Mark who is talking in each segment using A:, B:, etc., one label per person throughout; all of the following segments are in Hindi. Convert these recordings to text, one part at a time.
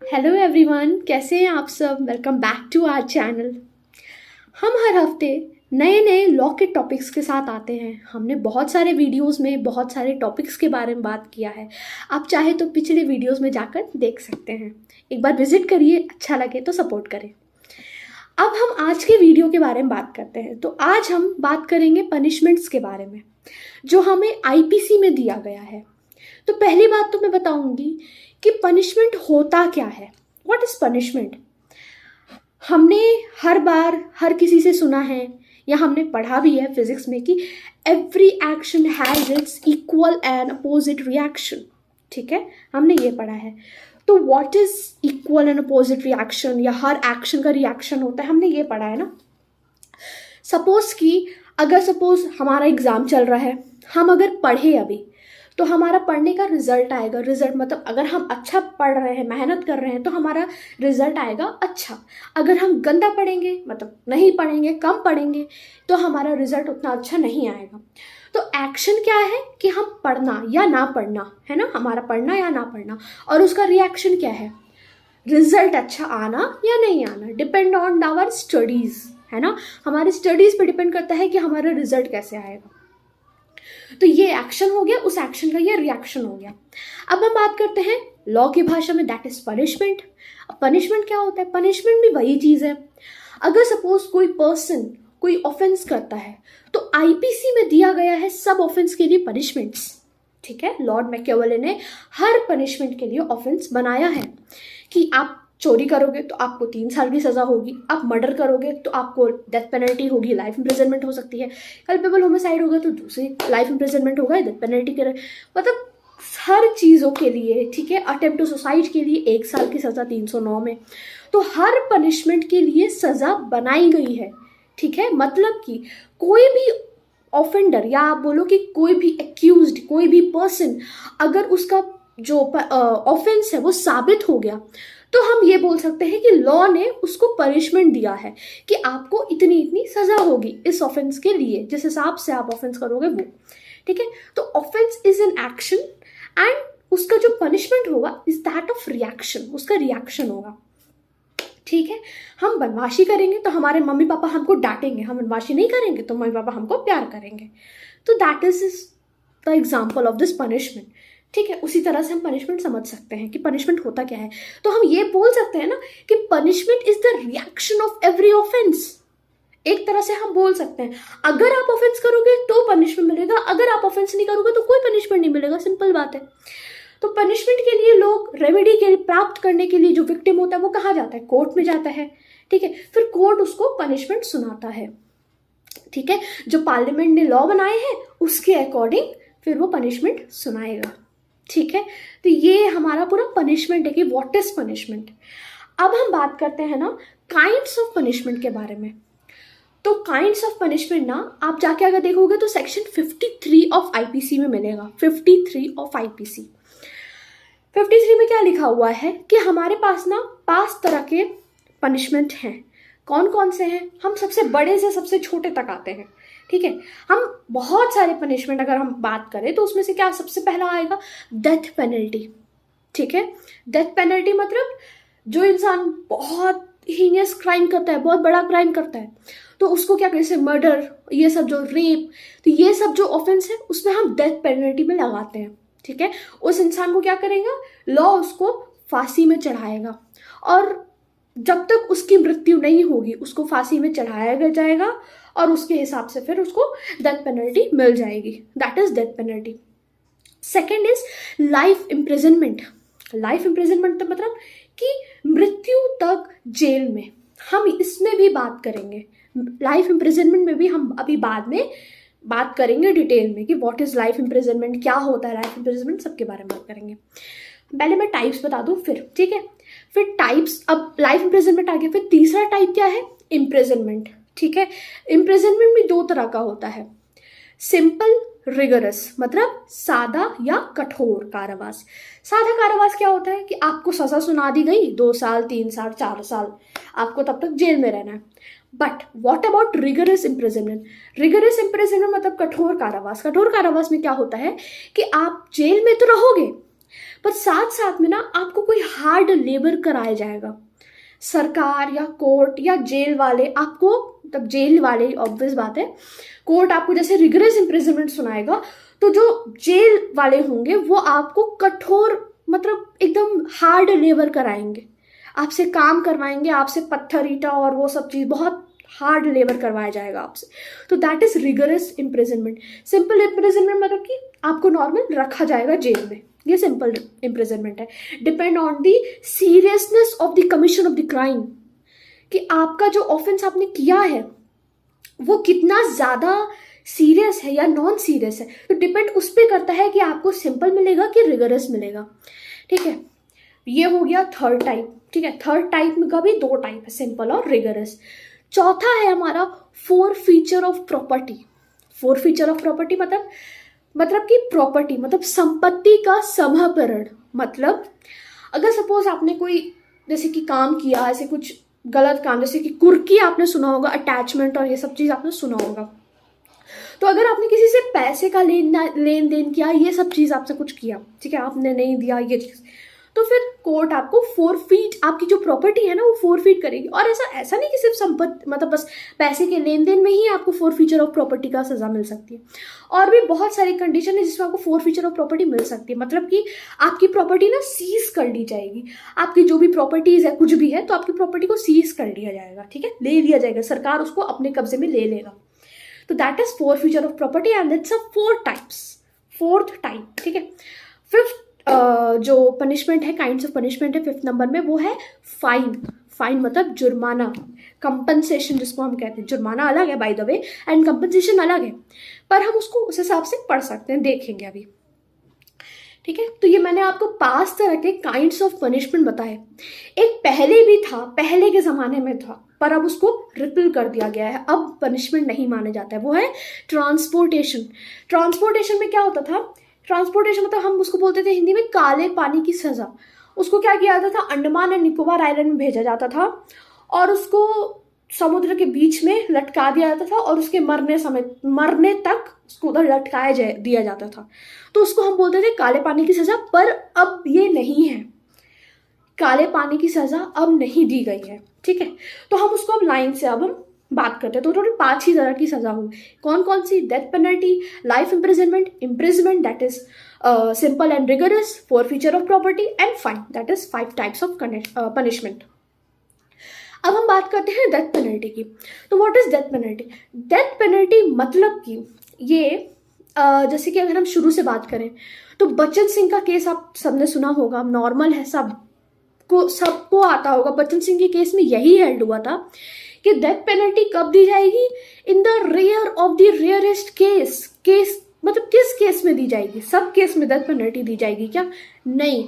A: हेलो एवरीवन, कैसे हैं आप सब। Welcome back to our channel. हम हर हफ्ते नए नए लॉ के टॉपिक्स के साथ आते हैं। हमने बहुत सारे वीडियोस में बहुत सारे टॉपिक्स के बारे में बात किया है। आप चाहे तो पिछले वीडियोस में जाकर देख सकते हैं। एक बार विजिट करिए, अच्छा लगे तो सपोर्ट करें। अब हम आज के वीडियो के बारे में बात करते हैं। तो आज हम बात करेंगे पनिशमेंट्स के बारे में जो हमें आईपीसी में दिया गया है। तो पहली बात तो मैं बताऊंगी कि पनिशमेंट होता क्या है। What is punishment. हमने हर बार हर किसी से सुना है या हमने पढ़ा भी है फिजिक्स में कि every action has its equal and opposite reaction. ठीक है, हमने ये पढ़ा है। तो what is equal and opposite reaction, या हर एक्शन का रिएक्शन होता है, हमने ये पढ़ा है ना। सपोज कि सपोज हमारा एग्जाम चल रहा है, हम अगर पढ़े अभी तो हमारा पढ़ने का रिजल्ट आएगा। रिजल्ट मतलब अगर हम अच्छा पढ़ रहे हैं, मेहनत कर रहे हैं तो हमारा रिजल्ट आएगा अच्छा। अगर हम गंदा पढ़ेंगे, मतलब नहीं पढ़ेंगे, कम पढ़ेंगे, तो हमारा रिजल्ट उतना अच्छा नहीं आएगा। तो एक्शन क्या है कि हम पढ़ना या ना पढ़ना है ना, हमारा पढ़ना या ना पढ़ना। और उसका रिएक्शन क्या है, रिजल्ट अच्छा आना या नहीं आना। डिपेंड ऑन आवर स्टडीज, है ना। हमारी स्टडीज पे डिपेंड करता है कि हमारा रिजल्ट कैसे आएगा। तो ये एक्शन हो गया, उस एक्शन का ये रिएक्शन हो गया। अब हम बात करते हैं लॉ की भाषा में, दैट इज पनिशमेंट। अब पनिशमेंट क्या होता है। पनिशमेंट भी वही चीज है। अगर सपोज कोई पर्सन कोई ऑफेंस करता है तो आईपीसी में दिया गया है सब ऑफेंस के लिए पनिशमेंट्स। ठीक है, लॉर्ड मैकियावेली ने हर पनिशमेंट के लिए ऑफेंस बनाया है कि आप चोरी करोगे तो आपको 3 साल की सजा होगी, आप मर्डर करोगे तो आपको डेथ पेनल्टी होगी, लाइफ इंप्रिजनमेंट हो सकती है, कल्पेबल होमिसाइड होगा तो दूसरी लाइफ इंप्रिजनमेंट होगा, डेथ पेनल्टी के मतलब हर चीज़ों के लिए। ठीक है, अटेम्प्ट टू सुसाइड के लिए 1 साल की सजा 309 में। तो हर पनिशमेंट के लिए सजा बनाई गई है। ठीक है, मतलब कि कोई भी ऑफेंडर, या आप बोलो कि कोई भी एक्यूज्ड, कोई भी पर्सन, अगर उसका जो ऑफेंस है वो साबित हो गया तो हम ये बोल सकते हैं कि लॉ ने उसको पनिशमेंट दिया है कि आपको इतनी इतनी सजा होगी इस ऑफेंस के लिए, जिस हिसाब से आप ऑफेंस करोगे वो। ठीक है, तो offence is an action and उसका जो पनिशमेंट होगा इज दैट ऑफ रिएक्शन, उसका रिएक्शन होगा। ठीक है, हम बनवाशी करेंगे तो हमारे मम्मी पापा हमको डांटेंगे, हम बनवाशी नहीं करेंगे तो मम्मी पापा हमको प्यार करेंगे। तो that is the example of this punishment. ठीक है, उसी तरह से हम पनिशमेंट समझ सकते हैं कि पनिशमेंट होता क्या है। तो हम ये बोल सकते हैं ना कि punishment is the reaction of every offence. एक तरह से हम बोल सकते हैं अगर आप ऑफेंस करोगे तो पनिशमेंट मिलेगा, अगर आप ऑफेंस नहीं करोगे तो कोई पनिशमेंट नहीं मिलेगा। सिंपल बात है। तो पनिशमेंट के लिए लोग रेमेडी के प्राप्त करने के लिए जो विक्टिम होता है वो कहाँ जाता है, कोर्ट में जाता है। ठीक है, फिर कोर्ट उसको पनिशमेंट सुनाता है। ठीक है, जो पार्लियामेंट ने लॉ बनाए हैं उसके अकॉर्डिंग फिर वो पनिशमेंट सुनाएगा। ठीक है, तो ये हमारा पूरा पनिशमेंट है कि व्हाट इज पनिशमेंट। अब हम बात करते हैं ना काइंड्स ऑफ पनिशमेंट के बारे में। तो काइंड्स ऑफ पनिशमेंट ना आप जाके अगर देखोगे तो सेक्शन 53 ऑफ आईपीसी में मिलेगा। 53 ऑफ आईपीसी, 53 में क्या लिखा हुआ है कि हमारे पास ना 5 तरह के पनिशमेंट हैं। कौन कौन से हैं, हम सबसे बड़े से सबसे छोटे तक आते हैं। ठीक है, हम बहुत सारे पनिशमेंट अगर हम बात करें तो उसमें से क्या सबसे पहला आएगा, डेथ पेनल्टी। ठीक है, डेथ पेनल्टी मतलब जो इंसान बहुत हीनियस क्राइम करता है, बहुत बड़ा क्राइम करता है, तो उसको क्या कहते हैं, मर्डर, ये सब जो रेप, तो ये सब जो ऑफेंस है उसमें हम डेथ पेनल्टी में लगाते हैं। ठीक है, उस इंसान को क्या करेगा, लॉ उसको फांसी में चढ़ाएगा और जब तक उसकी मृत्यु नहीं होगी उसको फांसी में चढ़ाया जाएगा और उसके हिसाब से फिर उसको डेथ पेनल्टी मिल जाएगी। That is death penalty. Second is life imprisonment. Life imprisonment तो मतलब कि मृत्यु तक जेल में। हम इसमें भी बात करेंगे, लाइफ इम्प्रिजनमेंट में भी हम अभी बाद में बात करेंगे डिटेल में कि व्हाट इज लाइफ इम्प्रिजनमेंट, क्या होता है लाइफ इम्प्रिजनमेंट, सबके बारे में बात करेंगे। पहले मैं टाइप्स बता दूं फिर। ठीक है, फिर टाइप्स, अब लाइफ इम्प्रिजनमेंट आ गया, फिर तीसरा टाइप क्या है, इम्प्रिजनमेंट। ठीक है, इम्प्रिजनमेंट भी 2 तरह का होता है, सिंपल रिगरस मतलब सादा या कठोर कारावास। सादा कारावास क्या होता है कि आपको सजा सुना दी गई 2 साल 3 साल 4 साल, आपको तब तक जेल में रहना है। But what about rigorous imprisonment. Rigorous imprisonment मतलब कठोर कारावास। कठोर कारावास में क्या होता है कि आप जेल में तो रहोगे पर साथ साथ में ना आपको कोई हार्ड लेबर कराया जाएगा। सरकार या कोर्ट या जेल वाले आपको, तब जेल वाले ऑब्वियस बात है, कोर्ट आपको जैसे रिगरस इम्प्रिजनमेंट सुनाएगा, तो जो जेल वाले होंगे वो आपको कठोर मतलब एकदम हार्ड लेबर कराएंगे, आपसे काम करवाएंगे, आपसे पत्थर ईटा और वो सब चीज़ बहुत हार्ड लेबर करवाया जाएगा आपसे। तो that is rigorous imprisonment. Simple imprisonment मतलब कि आपको नॉर्मल रखा जाएगा जेल में, ये सिंपल इम्प्रिजनमेंट है। Depend on the seriousness of the commission of the crime, कि आपका जो ऑफेंस आपने किया है वो कितना ज़्यादा सीरियस है या नॉन सीरियस है, तो डिपेंड उस पर करता है कि आपको सिंपल मिलेगा कि रिगरस मिलेगा। ठीक है, ये हो गया थर्ड टाइप। ठीक है, थर्ड टाइप में का भी दो टाइप है, सिंपल और रिगरस। चौथा है हमारा forfeiture of property. Forfeiture of property मतलब कि प्रॉपर्टी मतलब संपत्ति का समाहरण। मतलब अगर सपोज आपने कोई जैसे कि काम किया, ऐसे कुछ गलत काम, जैसे कि कुर्की आपने सुना होगा, अटैचमेंट और ये सब चीज़ आपने सुना होगा, तो अगर आपने किसी से पैसे का लेन देन किया, ये सब चीज़ आपसे कुछ किया, ठीक है, आपने नहीं दिया ये चीज़, तो फिर कोर्ट आपको फोरफीट, आपकी जो प्रॉपर्टी है ना वो फोरफीट करेगी। और ऐसा नहीं कि सिर्फ संपत्ति मतलब बस पैसे के लेन देन में ही आपको फोरफीचर ऑफ प्रॉपर्टी का सजा मिल सकती है, और भी बहुत सारी कंडीशन है जिसमें आपको फोरफीचर ऑफ प्रॉपर्टी मिल सकती है। मतलब कि आपकी प्रॉपर्टी ना सीज कर ली जाएगी, आपकी जो भी प्रॉपर्टीज है कुछ भी है तो आपकी प्रॉपर्टी को सीज कर लिया जाएगा, ठीक है, ले लिया जाएगा, सरकार उसको अपने कब्जे में ले लेगा। तो that is forfeiture of property and it's a fourth type. ठीक है, फिफ्थ जो पनिशमेंट है, काइंड्स ऑफ पनिशमेंट है फिफ्थ नंबर में, वो है फाइन मतलब जुर्माना, कंपनसेशन जिसको हम कहते हैं। जुर्माना अलग है by the way and compensation अलग है, पर हम उसको उस हिसाब से पढ़ सकते हैं, देखेंगे अभी। ठीक है, तो ये मैंने आपको 5 तरह के काइंड्स ऑफ पनिशमेंट बताए। एक पहले भी था, पहले के ज़माने में था, पर अब उसको रिपील कर दिया गया है, अब पनिशमेंट नहीं माने जाता है, वो है ट्रांसपोर्टेशन। ट्रांसपोर्टेशन में क्या होता था? ट्रांसपोर्टेशन मतलब हम उसको बोलते थे हिंदी में काले पानी की सज़ा। उसको क्या किया जाता था? अंडमान एंड निकोबार आइलैंड में भेजा जाता था और उसको समुद्र के बीच में लटका दिया जाता था और उसके मरने तक उसको उधर लटकाया दिया जाता था। तो उसको हम बोलते थे काले पानी की सज़ा, पर अब ये नहीं है, काले पानी की सज़ा अब नहीं दी गई है। ठीक है, तो हम उसको अब लाइन से अब हम बात करते हैं। तो टोटल 5 ही तरह की सज़ा हुई। कौन कौन सी? Death penalty, life imprisonment that is simple and rigorous, forfeiture of property and fine, that is 5 types of punishment. अब हम बात करते हैं डेथ पेनल्टी की। तो what is death penalty? Death penalty मतलब कि ये जैसे कि अगर हम शुरू से बात करें तो बच्चन सिंह का केस आप सबने सुना होगा, नॉर्मल है, सबको आता होगा। बच्चन सिंह के केस में यही हेल्ड हुआ था कि डेथ पेनल्टी कब दी जाएगी? In the rare of the rarest case मतलब किस केस में दी जाएगी? सब केस में डेथ पेनल्टी दी जाएगी क्या? नहीं।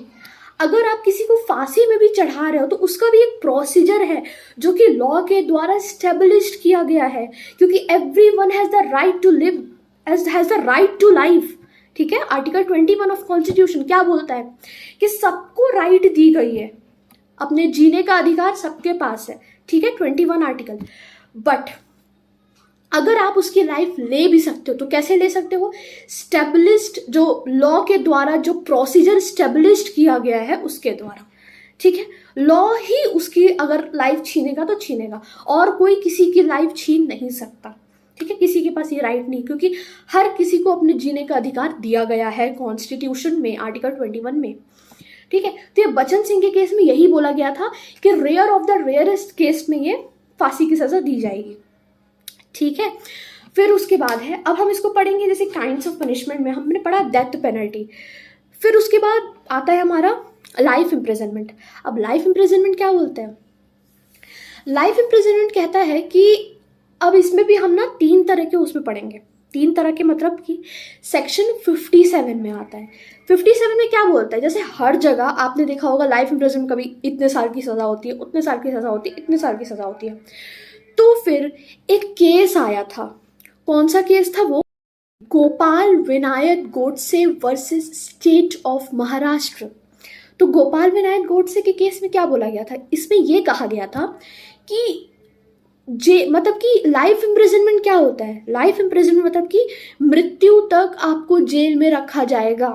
A: अगर आप किसी को फांसी में भी चढ़ा रहे हो तो उसका भी एक प्रोसीजर है जो कि लॉ के द्वारा स्टेब्लिश्ड किया गया है, क्योंकि everyone has the right to live, has the right to life. ठीक है, आर्टिकल 21 ऑफ कॉन्स्टिट्यूशन क्या बोलता है कि सबको राइट दी गई है, अपने जीने का अधिकार सबके पास है। ठीक है, 21 आर्टिकल। बट अगर आप उसकी लाइफ ले भी सकते हो तो कैसे ले सकते हो? स्टेब्लिश्ड, जो लॉ के द्वारा जो प्रोसीजर स्टेब्लिश्ड किया गया है उसके द्वारा। ठीक है, लॉ ही उसकी अगर लाइफ छीनेगा तो छीनेगा, और कोई किसी की लाइफ छीन नहीं सकता। ठीक है, किसी के पास ये राइट नहीं, क्योंकि हर किसी को अपने जीने का अधिकार दिया गया है कॉन्स्टिट्यूशन में, आर्टिकल 21 में। ठीक है, तो ये बच्चन सिंह के केस में यही बोला गया था कि rare of the rarest case में ये फांसी की सजा दी जाएगी। ठीक है, फिर उसके बाद है, अब हम इसको पढ़ेंगे जैसे काइंड्स ऑफ पनिशमेंट में हमने पढ़ा डेथ पेनल्टी, फिर उसके बाद आता है हमारा लाइफ इम्प्रिजनमेंट। अब लाइफ इम्प्रिजनमेंट क्या बोलते हैं? लाइफ इम्प्रिजनमेंट कहता है कि अब इसमें भी हम ना 3 तरह के उसमें पढ़ेंगे। 3 तरह के मतलब कि सेक्शन 57 में आता है। 57 में क्या बोलता है? जैसे हर जगह आपने देखा होगा लाइफ इम्प्रिजनमेंट कभी इतने साल की सज़ा होती है, उतने साल की सज़ा होती है, इतने साल की सज़ा होती है। तो फिर एक केस आया था, कौन सा केस था वो? Gopal Vinayak Godse versus state of Maharashtra. तो गोपाल विनायक गोडसे के केस में क्या बोला गया था? इसमें यह कहा गया था कि मतलब कि लाइफ इम्प्रिजनमेंट क्या होता है? लाइफ इम्प्रिजनमेंट मतलब कि मृत्यु तक आपको जेल में रखा जाएगा।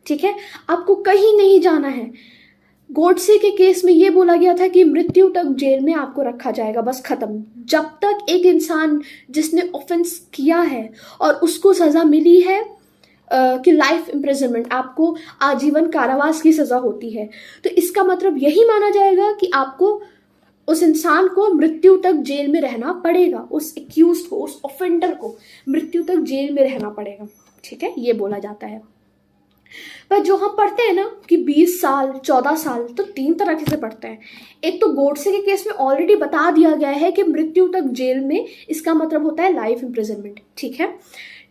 A: ठीक है, आपको कहीं नहीं जाना है। गोडसे के केस में ये बोला गया था कि मृत्यु तक जेल में आपको रखा जाएगा, बस खत्म। जब तक एक इंसान जिसने ऑफेंस किया है और उसको सजा मिली है कि लाइफ इम्प्रिजनमेंट, आपको आजीवन कारावास की सजा होती है, तो इसका मतलब यही माना जाएगा कि आपको उस इंसान को मृत्यु तक जेल में रहना पड़ेगा, उस एक्यूज को, उस ऑफेंडर को मृत्यु तक जेल में रहना पड़ेगा। ठीक है, ये बोला जाता है। पर जो हम पढ़ते हैं ना कि 20 साल 14 साल, तो 3 तरह से पढ़ते हैं। एक तो गोडसे के केस में ऑलरेडी बता दिया गया है कि मृत्यु तक जेल में, इसका मतलब होता है लाइफ इम्प्रिजनमेंट। ठीक है,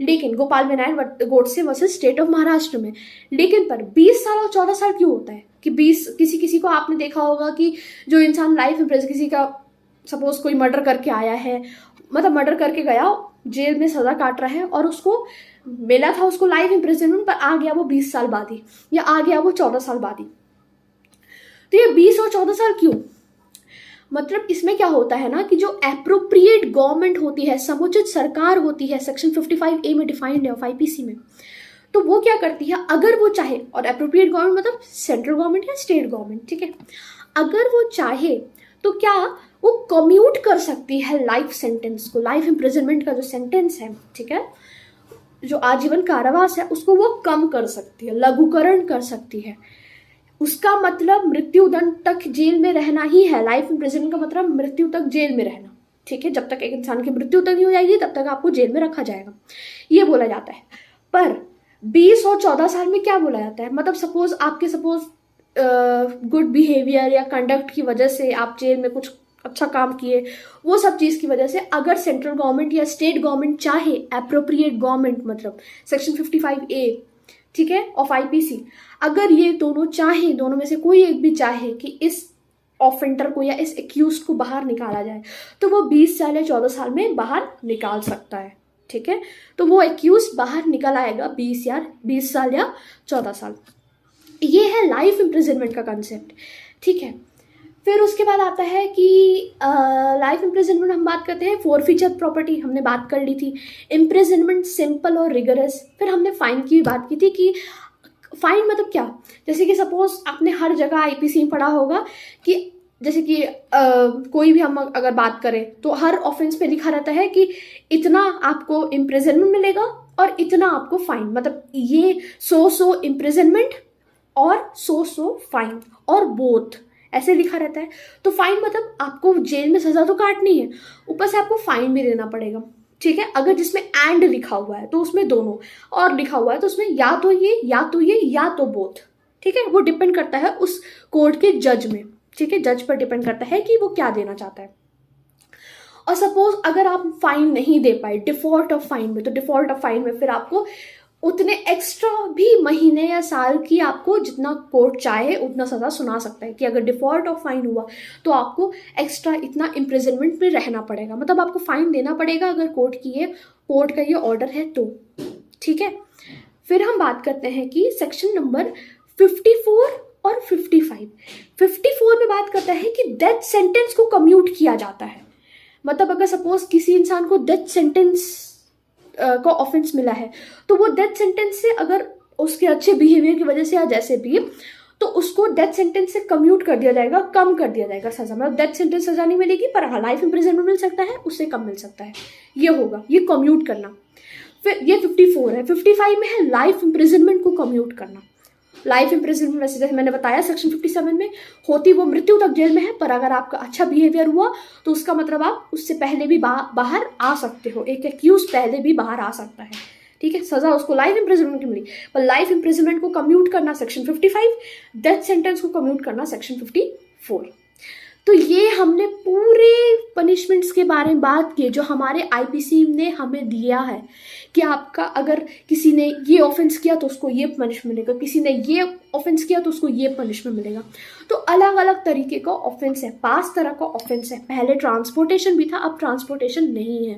A: लेकिन Gopal Vinayak Godse versus state of Maharashtra में, लेकिन पर 20 साल और 14 साल क्यों होता है कि 20, किसी को आपने देखा होगा कि जो इंसान लाइफ इम्प्रिजन, किसी का सपोज कोई मर्डर करके आया है, मतलब मर्डर करके गया, जेल में सजा काट रहा है और उसको मिला था उसको लाइफ इम्प्रिजनमेंट, पर आ गया वो 20 साल बाद ही, या आ गया वो 14 साल बाद ही। तो ये 20 और 14 साल क्यों? मतलब इसमें क्या होता है ना कि जो एप्रोप्रिएट गवर्नमेंट होती है, समुचित सरकार होती है, सेक्शन 55A में डिफाइंड है ऑफ आईपीसी में, तो वो क्या करती है, अगर वो चाहे, और एप्रोप्रिएट गवर्नमेंट मतलब सेंट्रल गवर्नमेंट या स्टेट गवर्नमेंट, ठीक है, अगर वो चाहे तो क्या वो कम्यूट कर सकती है लाइफ सेंटेंस को, लाइफ इम्प्रिजनमेंट का जो सेंटेंस है, ठीक है, जो आजीवन कारावास है, उसको वो कम कर सकती है, लघुकरण कर सकती है। उसका मतलब मृत्यु दंड तक जेल में रहना ही है। लाइफ इम्प्रिजन का मतलब मृत्यु तक जेल में रहना। ठीक है, जब तक एक इंसान की मृत्यु तक नहीं हो जाएगी तब तक आपको जेल में रखा जाएगा, ये बोला जाता है। पर 20 और 14 साल में क्या बोला जाता है, मतलब सपोज गुड बिहेवियर या कंडक्ट की वजह से आप जेल में कुछ अच्छा काम किए, वो सब चीज़ की वजह से अगर सेंट्रल गवर्नमेंट या स्टेट गवर्नमेंट चाहे, एप्रोप्रिएट गवर्नमेंट मतलब सेक्शन 55A, ठीक है, ऑफ आईपीसी, अगर ये दोनों चाहे, दोनों में से कोई एक भी चाहे कि इस ऑफेंडर को या इस एक्यूज को बाहर निकाला जाए, तो वो 20 साल या 14 साल में बाहर निकाल सकता है। ठीक है, तो वो एक्यूज बाहर निकल आएगा 20 साल या 14 साल। ये है लाइफ इम्प्रिजनमेंट का कंसेप्ट। ठीक है, फिर उसके बाद आता है कि लाइफ इम्प्रिजनमेंट हम बात करते हैं, फोरफीचर प्रॉपर्टी हमने बात कर ली थी, इम्प्रिजनमेंट सिंपल और रिगरस। फिर हमने फाइन की भी बात की थी कि फाइन मतलब क्या, जैसे कि सपोज आपने हर जगह आईपीसी में पढ़ा होगा कि जैसे कि कोई भी हम अगर बात करें तो हर ऑफेंस पे लिखा रहता है कि इतना आपको इम्प्रिजनमेंट मिलेगा और इतना आपको फाइन, मतलब ये सो इम्प्रिजनमेंट और सो फाइन और बोथ ऐसे लिखा रहता है। तो फाइन मतलब आपको जेल में सजा तो काटनी है, ऊपर से आपको फाइन भी देना पड़ेगा। ठीक है, अगर जिसमें एंड लिखा हुआ है तो उसमें दोनों, और लिखा हुआ है तो उसमें या तो ये या तो ये या तो बोथ। ठीक है, वो डिपेंड करता है उस कोर्ट के जज में। ठीक है, जज पर डिपेंड करता है कि वो क्या देना चाहता है। और सपोज अगर आप फाइन नहीं दे पाए डिफॉल्ट ऑफ फाइन में, तो डिफॉल्ट ऑफ फाइन में फिर आपको उतने एक्स्ट्रा भी महीने या साल की, आपको जितना कोर्ट चाहे उतना सजा सुना सकता है कि अगर डिफॉल्ट ऑफ फाइन हुआ तो आपको एक्स्ट्रा इतना इम्प्रिजनमेंट में रहना पड़ेगा, मतलब आपको फाइन देना पड़ेगा अगर कोर्ट का ये ऑर्डर है तो। ठीक है, फिर हम बात करते हैं कि सेक्शन नंबर 54 और 55। 54 में बात करता है कि डेथ सेंटेंस को कम्यूट किया जाता है, मतलब अगर सपोज किसी इंसान को डेथ सेंटेंस का ऑफेंस मिला है तो वो डेथ सेंटेंस से, अगर उसके अच्छे बिहेवियर की वजह से या जैसे भी, तो उसको डेथ सेंटेंस से कम्यूट कर दिया जाएगा, कम कर दिया जाएगा सजा, मतलब डेथ सेंटेंस सजा नहीं मिलेगी पर हाँ लाइफ इम्प्रिजनमेंट मिल सकता है, उससे कम मिल सकता है, ये होगा, ये कम्यूट करना। फिर ये 54 है। 55 में है लाइफ इम्प्रिजनमेंट को कम्यूट करना। लाइफ इम्प्रिजनमेंट वैसे जैसे मैंने बताया सेक्शन 57 में होती वो मृत्यु तक जेल में है, पर अगर आपका अच्छा बिहेवियर हुआ तो उसका मतलब आप उससे पहले भी बाहर आ सकते हो, एक एक्यूज पहले भी बाहर आ सकता है। ठीक है, सजा उसको लाइफ इम्प्रिजनमेंट की मिली, पर लाइफ इम्प्रिजनमेंट को कम्यूट करना सेक्शन 55, डेथ सेंटेंस को कम्यूट करना सेक्शन 54। तो ये हमने पूरे पनिशमेंट्स के बारे में बात की जो हमारे आईपीसी ने हमें दिया है कि आपका अगर किसी ने ये ऑफेंस किया तो उसको ये पनिशमेंट मिलेगा, किसी ने ये ऑफेंस किया तो उसको ये पनिशमेंट मिलेगा। तो अलग अलग तरीके का ऑफेंस है, 5 तरह का ऑफेंस है। पहले ट्रांसपोर्टेशन भी था, अब ट्रांसपोर्टेशन नहीं है,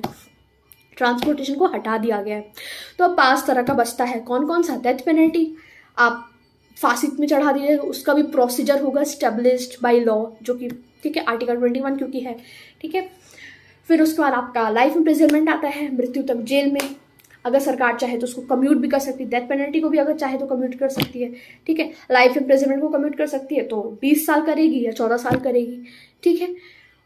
A: ट्रांसपोर्टेशन को हटा दिया गया है। तो अब 5 तरह का बचता है। कौन कौन सा? डेथ पेनल्टी, आप फांसी में चढ़ा दीजिए, उसका भी प्रोसीजर होगा स्टेब्लिश्ड बाय लॉ, जो कि ठीक है आर्टिकल 21 क्योंकि है। ठीक है, फिर उसके बाद आपका लाइफ इम्प्रिजनमेंट आता है, मृत्यु तक जेल में। अगर सरकार चाहे तो उसको कम्यूट भी कर सकती है, डेथ पेनल्टी को भी अगर चाहे तो कम्यूट कर सकती है, ठीक है। लाइफ इम्प्रिजनमेंट को कम्यूट कर सकती है तो 20 साल करेगी या 14 साल करेगी, ठीक है।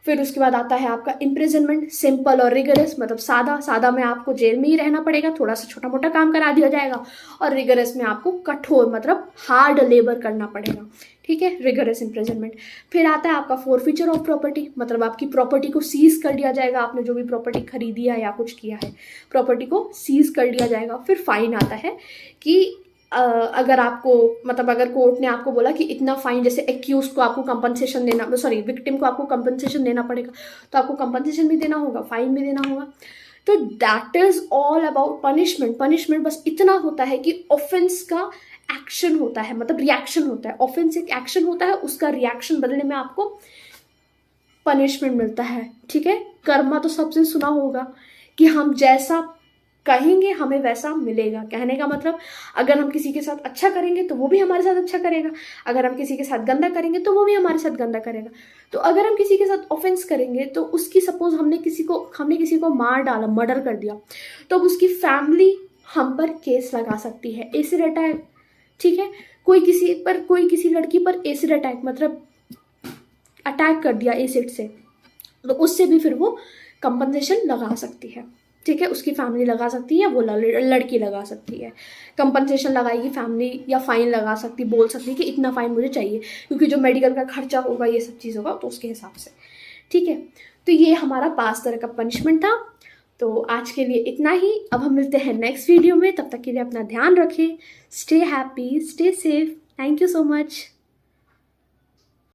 A: फिर उसके बाद आता है आपका इम्प्रिजनमेंट, सिंपल और रिगरस, मतलब सादा में आपको जेल में ही रहना पड़ेगा, थोड़ा सा छोटा मोटा काम करा दिया जाएगा, और रिगरस में आपको कठोर मतलब हार्ड लेबर करना पड़ेगा, ठीक है, रिगरस इम्प्रिजनमेंट। फिर आता है आपका फोरफीचर ऑफ प्रॉपर्टी, मतलब आपकी प्रॉपर्टी को सीज कर दिया जाएगा, आपने जो भी प्रॉपर्टी खरीदी है या कुछ किया है प्रॉपर्टी को सीज कर दिया जाएगा। फिर फाइन आता है कि अगर आपको मतलब अगर कोर्ट ने आपको बोला कि इतना फाइन, जैसे एक्यूज को आपको कंपनसेशन देना, सॉरी विक्टिम को आपको कंपनसेशन देना पड़ेगा, तो आपको कंपनसेशन भी देना होगा, फाइन भी देना होगा। तो that is all about punishment. Punishment बस इतना होता है कि ऑफेंस का एक्शन होता है, मतलब रिएक्शन होता है। ऑफेंस एक एक्शन होता है, उसका रिएक्शन बदलने में आपको पनिशमेंट मिलता है, ठीक है। कर्मा तो सबसे सुना होगा कि हम जैसा कहेंगे हमें वैसा मिलेगा। कहने का मतलब अगर हम किसी के साथ अच्छा करेंगे तो वो भी हमारे साथ अच्छा करेगा, अगर हम किसी के साथ गंदा करेंगे तो वो भी हमारे साथ गंदा करेगा। तो अगर हम किसी के साथ ऑफेंस करेंगे तो उसकी सपोज हमने किसी को मार डाला, मर्डर कर दिया, तो अब उसकी फैमिली हम पर केस लगा सकती है, एसिड अटैक, ठीक है। कोई किसी लड़की पर एसिड अटैक मतलब अटैक कर दिया एसिड से, तो उससे भी फिर वो कंपनसेशन लगा सकती है, ठीक है। उसकी फैमिली लगा सकती है, वो लड़की लगा सकती है, कंपनसेशन लगाएगी फैमिली, या फाइन लगा सकती, बोल सकती है कि इतना फाइन मुझे चाहिए, क्योंकि जो मेडिकल का खर्चा होगा ये सब चीज़ होगा तो उसके हिसाब से, ठीक है। तो ये हमारा 5 तरह का पनिशमेंट था। तो आज के लिए इतना ही, अब हम मिलते हैं नेक्स्ट वीडियो में, तब तक के लिए अपना ध्यान रखें, stay happy, stay safe, thank you so much.